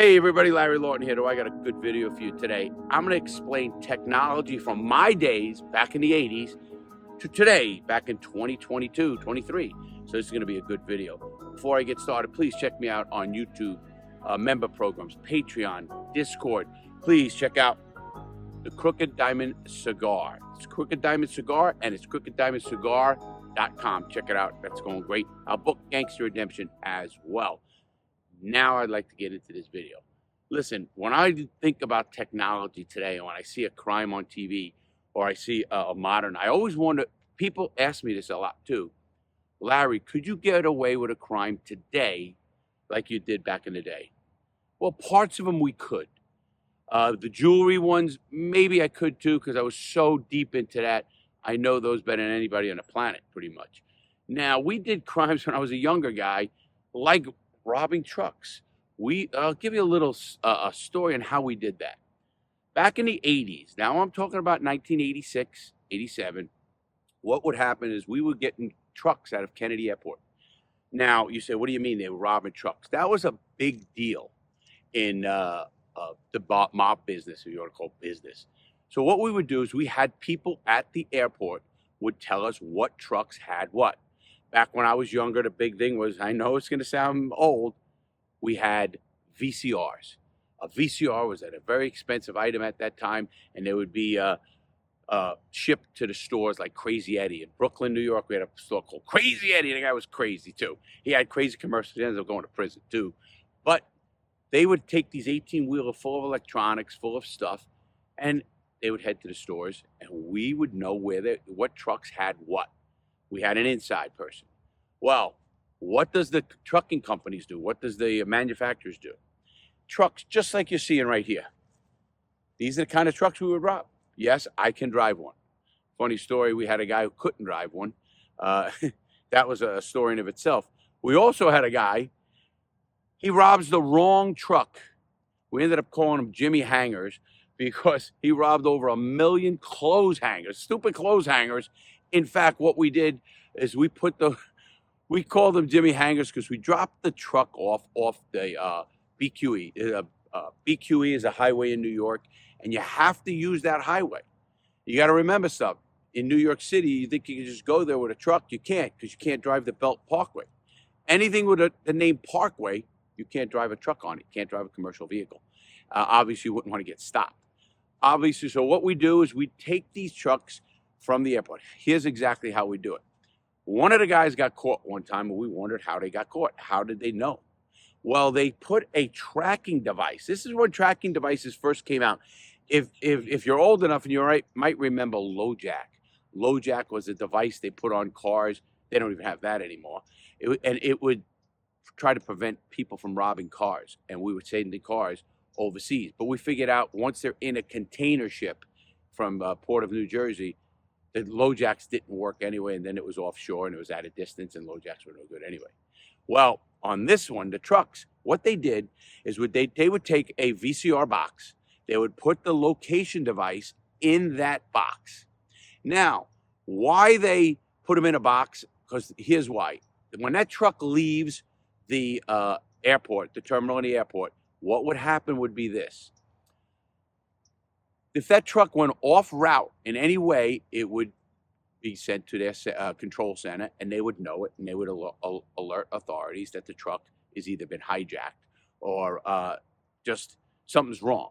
Hey everybody, Larry Lawton here. I got a good video for you today. I'm going to explain technology from my days back in the 80s to today, back in 2022, 23. So this is going to be a good video. Before I get started, please check me out on YouTube, member programs, Patreon, Discord. Please check out the Crooked Diamond Cigar. It's Crooked Diamond Cigar, and it's crookeddiamondcigar.com. Check it out. That's going great. I'll book Gangster Redemption as well. Now I'd like to get into this video. Listen, when I think about technology today, and when I see a crime on TV or I see a modern, I always wonder, people ask me this a lot too. Larry, could you get away with a crime today like you did back in the day? Well, parts of them we could. The jewelry ones, maybe I could too, because I was so deep into that. I know those better than anybody on the planet, pretty much. Now, we did crimes when I was a younger guy, like robbing trucks. I'll give you a little a story on how we did that. Back in the 80s, now I'm talking about 1986, 87, what would happen is we were getting trucks out of Kennedy Airport. Now, you say, what do you mean they were robbing trucks? That was a big deal in the mob business, if you want to call it business. So what we would do is we had people at the airport would tell us what trucks had what. Back when I was younger, the big thing was, I know it's going to sound old, we had VCRs. A VCR was a very expensive item at that time, and they would be shipped to the stores like Crazy Eddie. In Brooklyn, New York, we had a store called Crazy Eddie. The guy was crazy, too. He had crazy commercials. He ended up going to prison, too. But they would take these 18-wheeler full of electronics, full of stuff, and they would head to the stores, and we would know what trucks had what. We had an inside person. Well, what does the trucking companies do? What does the manufacturers do? Trucks, just like you're seeing right here. These are the kind of trucks we would rob. Yes, I can drive one. Funny story, we had a guy who couldn't drive one. That was a story in of itself. We also had a guy, he robs the wrong truck. We ended up calling him Jimmy Hangers because he robbed over 1 million clothes hangers, stupid clothes hangers. In fact, what we did is we called them Jimmy Hangers because we dropped the truck off the BQE. BQE is a highway in New York, and you have to use that highway. You got to remember something. In New York City, you think you can just go there with a truck. You can't, because you can't drive the Belt Parkway. Anything with the name Parkway, you can't drive a truck on it. You can't drive a commercial vehicle. Obviously, you wouldn't want to get stopped. Obviously, so what we do is we take these trucks from the airport. Here's exactly how we do it. One of the guys got caught one time, and we wondered how they got caught. How did they know? Well, they put a tracking device. This is when tracking devices first came out. If you're old enough and you might remember LoJack. LoJack was a device they put on cars. They don't even have that anymore. It would try to prevent people from robbing cars, and we would send the cars overseas. But we figured out once they're in a container ship from Port of New Jersey, the LoJacks didn't work anyway, and then it was offshore and it was at a distance, and LoJacks were no good anyway. Well, on this one, the trucks, what they did is they would take a VCR box, they would put the location device in that box. Now, why they put them in a box? Because here's why. When that truck leaves the airport, the terminal in the airport, what would happen would be this. If that truck went off route in any way, it would be sent to their control center, and they would know it, and they would alert authorities that the truck has either been hijacked or just something's wrong.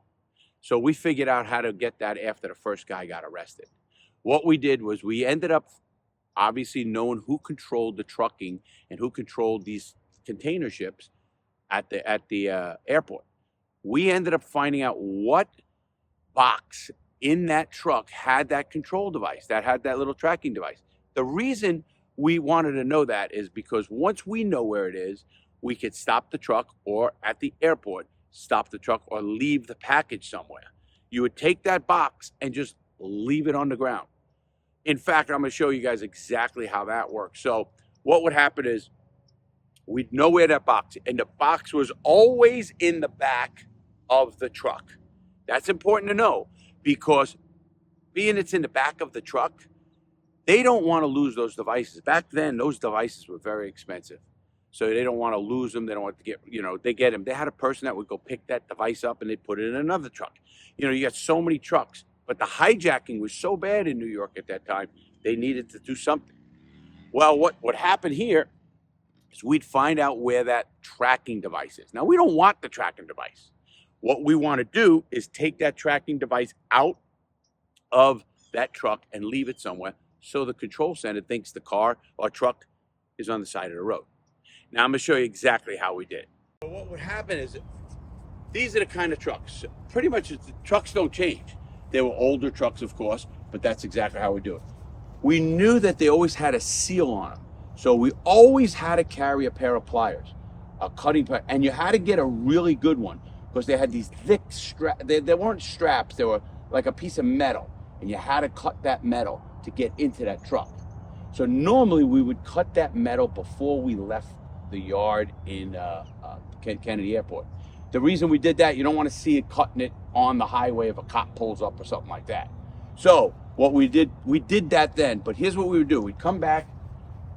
So we figured out how to get that after the first guy got arrested. What we did was we ended up obviously knowing who controlled the trucking and who controlled these container ships at the airport. We ended up finding out what box in that truck had that control device, that had that little tracking device. The reason we wanted to know that is because once we know where it is, we could stop the truck, or at the airport, stop the truck or leave the package somewhere. You would take that box and just leave it on the ground. In fact, I'm going to show you guys exactly how that works. So what would happen is we'd know where that box, and the box was always in the back of the truck. That's important to know, because being it's in the back of the truck, they don't want to lose those devices. Back then, those devices were very expensive. So they don't want to lose them. They don't want to get, they get them. They had a person that would go pick that device up and they'd put it in another truck. You got so many trucks, but the hijacking was so bad in New York at that time, they needed to do something. Well, what happened here is we'd find out where that tracking device is. Now, we don't want the tracking device. What we want to do is take that tracking device out of that truck and leave it somewhere so the control center thinks the car or truck is on the side of the road. Now, I'm going to show you exactly how we did it. So what would happen is these are the kind of trucks. Pretty much the trucks don't change. They were older trucks, of course, but that's exactly how we do it. We knew that they always had a seal on them. So we always had to carry a pair of pliers, a cutting plier, and you had to get a really good one because they had these thick straps. They weren't straps, they were like a piece of metal, and you had to cut that metal to get into that truck. So normally we would cut that metal before we left the yard in Kennedy Airport. The reason we did that, you don't want to see it cutting it on the highway if a cop pulls up or something like that. So what we did that then, but here's what we would do. We'd come back,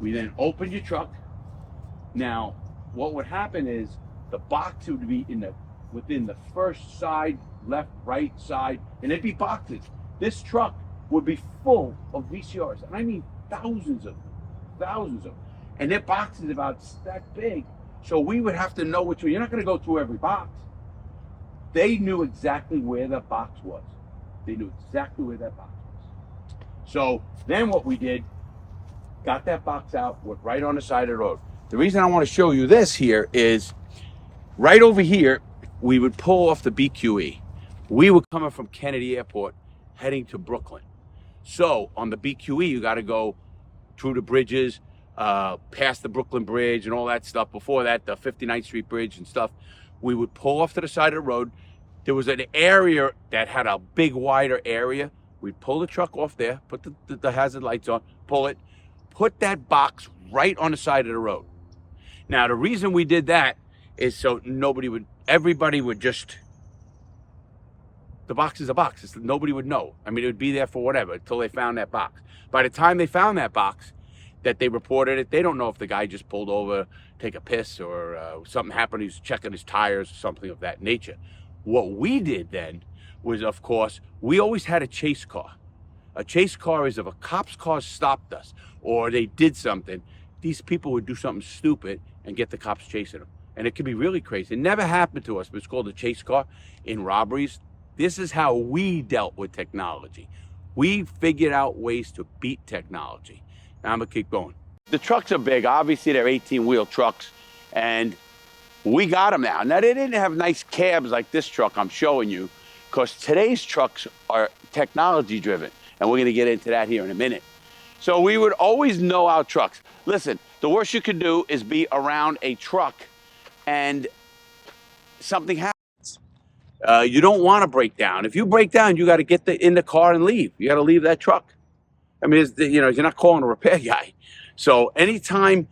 we then open your truck. Now, what would happen is the box would be within the first side, left, right side, and it'd be boxes. This truck would be full of VCRs, and I mean thousands of them. And their boxes about that big. So we would have to know which one. You're not going to go through every box. They knew exactly where that box was. So then what we did, got that box out, went right on the side of the road. The reason I want to show you this here is right over here, we would pull off the BQE. We were coming from Kennedy Airport heading to Brooklyn. So on the BQE, you got to go through the bridges, past the Brooklyn Bridge and all that stuff. Before that, the 59th Street Bridge and stuff. We would pull off to the side of the road. There was an area that had a big, wider area. We'd pull the truck off there, put the hazard lights on, pull it, put that box right on the side of the road. Now, the reason we did that is so everybody would just, the box is a box. Nobody would know. I mean, it would be there for whatever until they found that box. By the time they found that box, that they reported it, they don't know if the guy just pulled over, take a piss, or something happened, he's checking his tires or something of that nature. What we did then was, of course, we always had a chase car. A chase car is if a cop's car stopped us or they did something, these people would do something stupid and get the cops chasing them. And it could be really crazy. It never happened to us, but it's called a chase car in robberies. This is how we dealt with technology. We figured out ways to beat technology. Now I'm gonna keep going. The trucks are big. Obviously, they're 18-wheel trucks, and we got them now. Now, they didn't have nice cabs like this truck I'm showing you, because today's trucks are technology-driven, and we're gonna get into that here in a minute. So we would always know our trucks. Listen, the worst you could do is be around a truck and something happens. You don't want to break down. If you break down, you got to get in the car and leave. You got to leave that truck. I mean, you're not calling a repair guy. So anytime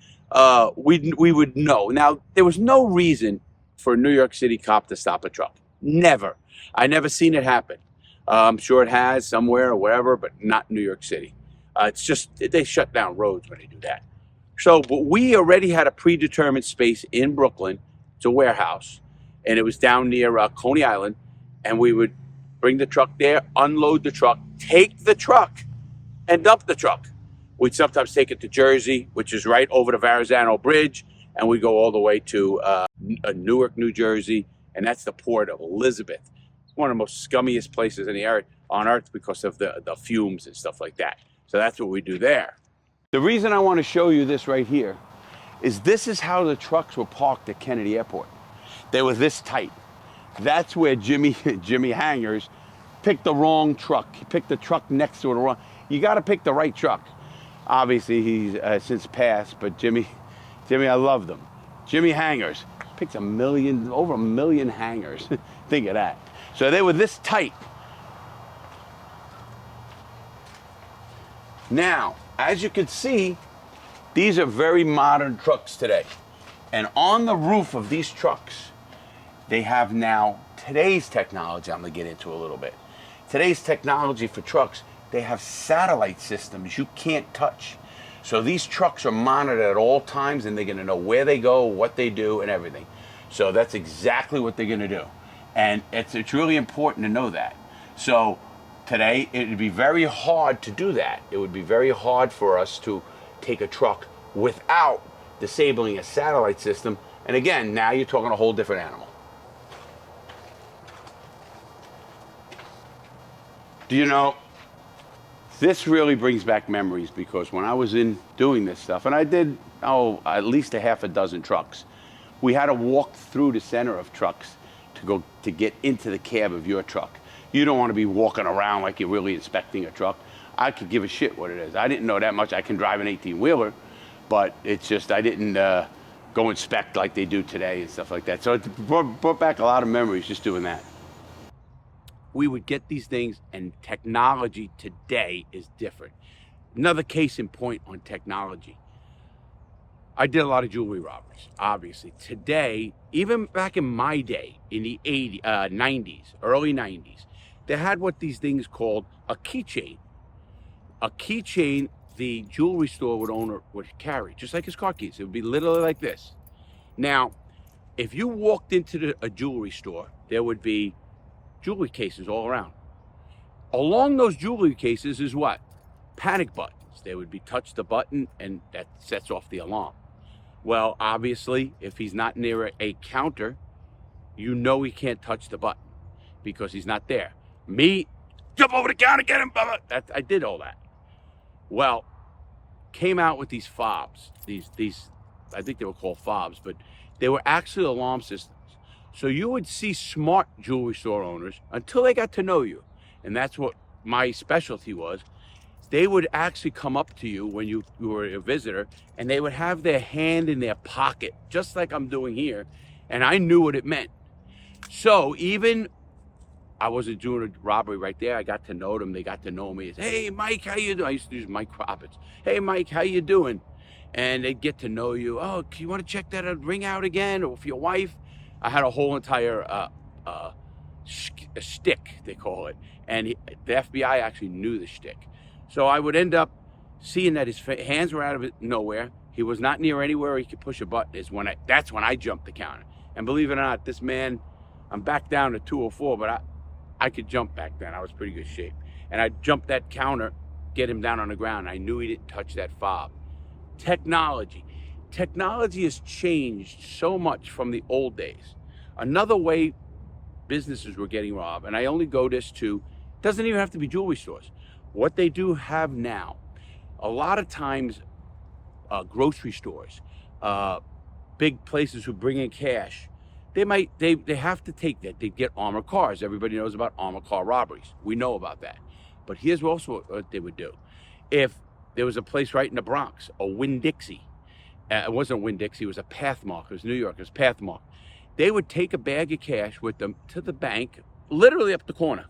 we would know. Now, there was no reason for a New York City cop to stop a truck. Never. I never seen it happen. I'm sure it has somewhere or wherever, but not New York City. It's just, they shut down roads when they do that. So, but we already had a predetermined space in Brooklyn. It's a warehouse, and it was down near Coney Island, and we would bring the truck there, unload the truck, take the truck, and dump the truck. We'd sometimes take it to Jersey, which is right over the Verrazano Bridge, and we go all the way to Newark, New Jersey, and that's the port of Elizabeth. It's one of the most scummiest places in the area on earth because of the fumes and stuff like that. So that's what we do there. The reason I want to show you this right here is this is how the trucks were parked at Kennedy Airport. They were this tight. That's where Jimmy Hangers picked the wrong truck. He picked the truck next to it wrong. You got to pick the right truck. Obviously, he's since passed, but Jimmy, I loved him. Jimmy Hangers picked over a million hangers. Think of that. So they were this tight. Now, as you can see, these are very modern trucks today. And on the roof of these trucks, they have now today's technology. I'm gonna get into a little bit. Today's technology for trucks, they have satellite systems you can't touch. So these trucks are monitored at all times, and they're going to know where they go, what they do, and everything. So that's exactly what they're going to do. And it's really important to know that. So today, it would be very hard to do that. It would be very hard for us to take a truck without disabling a satellite system. And again, now you're talking a whole different animal. Do you know, this really brings back memories, because when I was in doing this stuff, and I did, at least a half a dozen trucks, we had to walk through the center of trucks to get into the cab of your truck. You don't want to be walking around like you're really inspecting a truck. I could give a shit what it is. I didn't know that much. I can drive an 18-wheeler, but it's just I didn't go inspect like they do today and stuff like that. So it brought back a lot of memories just doing that. We would get these things, and technology today is different. Another case in point on technology. I did a lot of jewelry robberies, obviously. Today, even back in my day, in the 90s, early 90s, they had what these things called a keychain. A keychain the jewelry store owner would carry, just like his car keys. It would be literally like this. Now, if you walked into a jewelry store, there would be jewelry cases all around. Along those jewelry cases is what? Panic buttons. They would be touch the button, and that sets off the alarm. Well, obviously, if he's not near a counter, you know he can't touch the button because he's not there. Me, jump over the counter, get him, blah, blah. I did all that. Well, came out with these fobs. These I think they were called fobs, but they were actually alarm systems. So you would see smart jewelry store owners until they got to know you. And that's what my specialty was. They would actually come up to you when you were a visitor, and they would have their hand in their pocket, just like I'm doing here. And I knew what it meant. So even I wasn't doing a robbery right there. I got to know them. They got to know me. Hey, Mike, how you doing? I used to use Mike Roberts. Hey, Mike, how you doing? And they'd get to know you. Oh, you want to check that ring out again? Or for your wife? I had a whole entire stick, they call it. And the FBI actually knew the stick. So I would end up seeing that his hands were out of nowhere. He was not near anywhere he could push a button. That's when I jumped the counter. And believe it or not, this man, I'm back down to 204, but I could jump back then. I was pretty good shape. And I jumped that counter, get him down on the ground. I knew he didn't touch that fob. Technology. Technology has changed so much from the old days. Another way businesses were getting robbed, and I only go this to, doesn't even have to be jewelry stores. What they do have now, a lot of times, grocery stores, big places who bring in cash, they have to take that. They get armored cars. Everybody knows about armored car robberies. We know about that. But here's also what they would do. If there was a place right in the Bronx, a Winn-Dixie, it wasn't a Winn-Dixie, it was a Pathmark. It was New York, it was Pathmark. They would take a bag of cash with them to the bank, literally up the corner.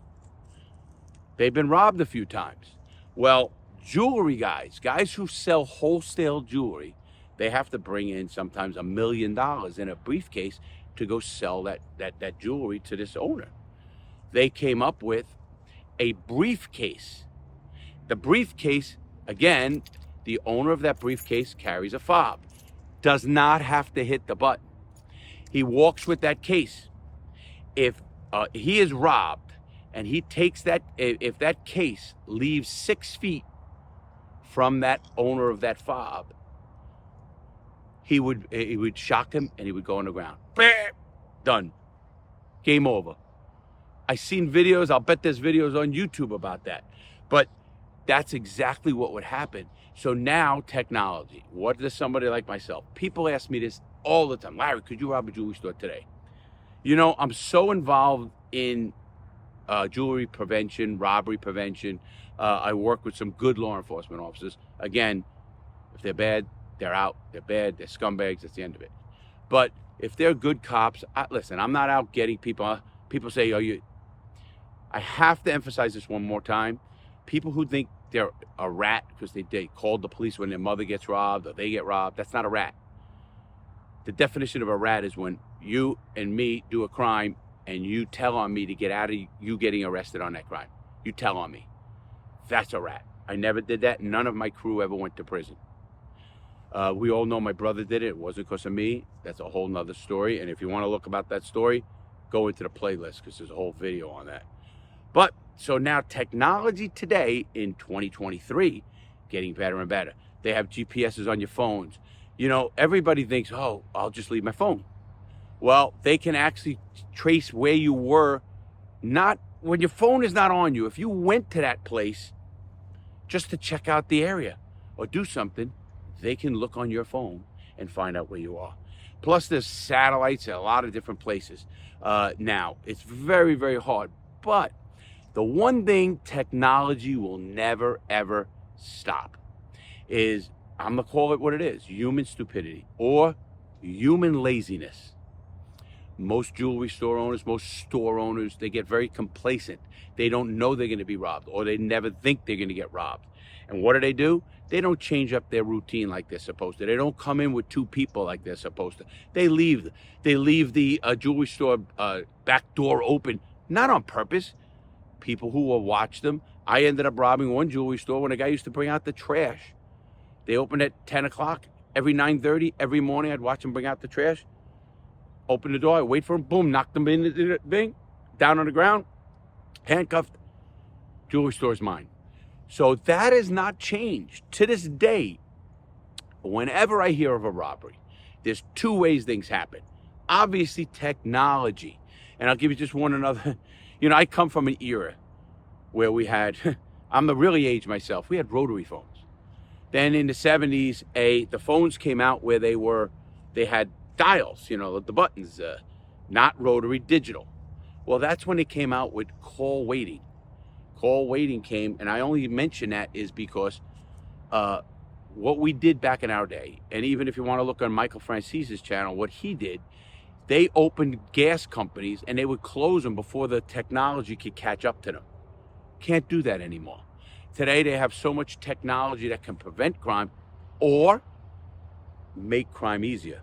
They've been robbed a few times. Well, jewelry guys who sell wholesale jewelry, they have to bring in sometimes $1 million in a briefcase to go sell that jewelry to this owner. They came up with a briefcase. The briefcase, again, the owner of that briefcase carries a fob, does not have to hit the button. He walks with that case. If he is robbed and he takes that, if that case leaves 6 feet from that owner of that fob, he would shock him and he would go on the ground. Bam! Done. Game over. I've seen videos, I'll bet there's videos on YouTube about that. But that's exactly what would happen. So now technology, what does somebody like myself, people ask me this all the time. Larry, could you rob a jewelry store today? You know, I'm so involved in jewelry prevention, robbery prevention. I work with some good law enforcement officers. Again, if they're bad, they're out. They're bad, they're scumbags, that's the end of it. But if they're good cops, listen, I'm not out getting people. People say, I have to emphasize this one more time. People who think they're a rat because they called the police when their mother gets robbed or they get robbed, that's not a rat. The definition of a rat is when you and me do a crime and you tell on me to get out of you getting arrested on that crime. You tell on me. That's a rat. I never did that. None of my crew ever went to prison. We all know my brother did it. It wasn't because of me. That's a whole nother story. And if you want to look about that story, go into the playlist because there's a whole video on that. But so now technology today in 2023, getting better and better. They have GPSs on your phones. You know, everybody thinks, oh, I'll just leave my phone. Well, they can actually trace where you were, not when your phone is not on you. If you went to that place just to check out the area or do something, they can look on your phone and find out where you are. Plus, there's satellites at a lot of different places. Now, it's very, very hard. But the one thing technology will never, ever stop is, I'm going to call it what it is, human stupidity or human laziness. Most jewelry store owners, most store owners, they get very complacent. They don't know they're going to be robbed, or they never think they're going to get robbed. And what do? They don't change up their routine like they're supposed to. They don't come in with 2 people like they're supposed to. They leave the jewelry store back door open, not on purpose. People who will watch them. I ended up robbing one jewelry store when a guy used to bring out the trash. They opened at 10 o'clock. Every 9:30, every morning, I'd watch him bring out the trash. Open the door, I wait for him, boom, knock them in the thing, down on the ground, handcuffed. Jewelry store's mine. So that has not changed. To this day, whenever I hear of a robbery, there's 2 ways things happen. Obviously, technology. And I'll give you just one another. You know, I come from an era where we had, I'm the really age myself, we had rotary phones. Then in the 70s, the phones came out where they had dials, you know, the buttons, not rotary, digital. Well, that's when it came out with call waiting. Call waiting came, and I only mention that is because what we did back in our day, and even if you want to look on Michael Francese's channel, what he did, they opened gas companies and they would close them before the technology could catch up to them. Can't do that anymore. Today they have so much technology that can prevent crime or make crime easier.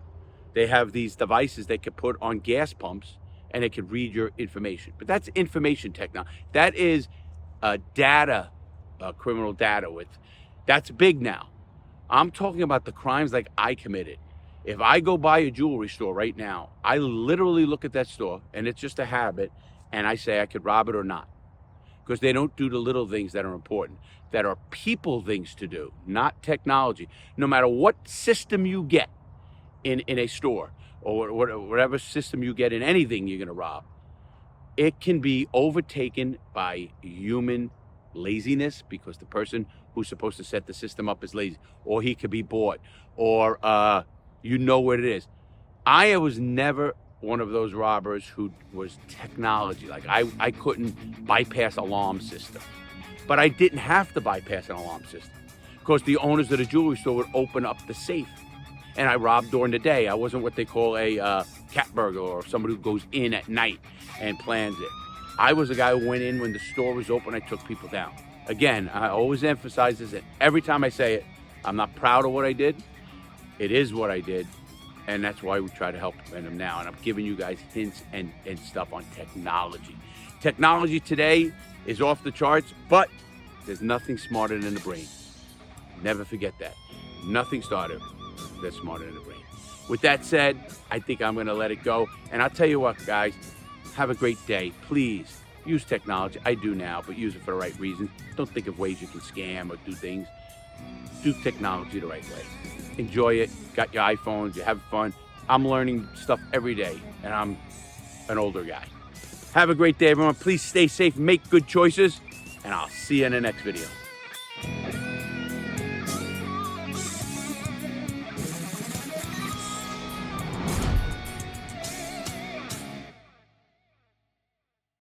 They have these devices they could put on gas pumps and it could read your information. But that's information technology. That is data, criminal data. That's big now. I'm talking about the crimes like I committed. If I go by a jewelry store right now, I literally look at that store, and it's just a habit, and I say I could rob it or not. Because they don't do the little things that are important, that are people things to do, not technology. No matter what system you get in a store, or whatever system you get in anything you're going to rob, it can be overtaken by human laziness because the person who's supposed to set the system up is lazy, or he could be bored, or you know what it is. I was never one of those robbers who was technology. Like I couldn't bypass alarm system, but I didn't have to bypass an alarm system because the owners of the jewelry store would open up the safe, and I robbed during the day. I wasn't what they call a cat burglar or somebody who goes in at night and plans it. I was a guy who went in when the store was open. I took people down. Again, I always emphasize this, and every time I say it, I'm not proud of what I did. It is what I did, and that's why we try to help them now. And I'm giving you guys hints and stuff on technology. Technology today is off the charts, but there's nothing smarter than the brain. Never forget that. Nothing started that's smarter than the brain. With that said, I think I'm going to let it go. And I'll tell you what, guys, have a great day. Please use technology. I do now, but use it for the right reason. Don't think of ways you can scam or do things. Do technology the right way. Enjoy it. Got your iPhones. You have fun. I'm learning stuff every day, and I'm an older guy. Have a great day, everyone. Please stay safe, make good choices, and I'll see you in the next video.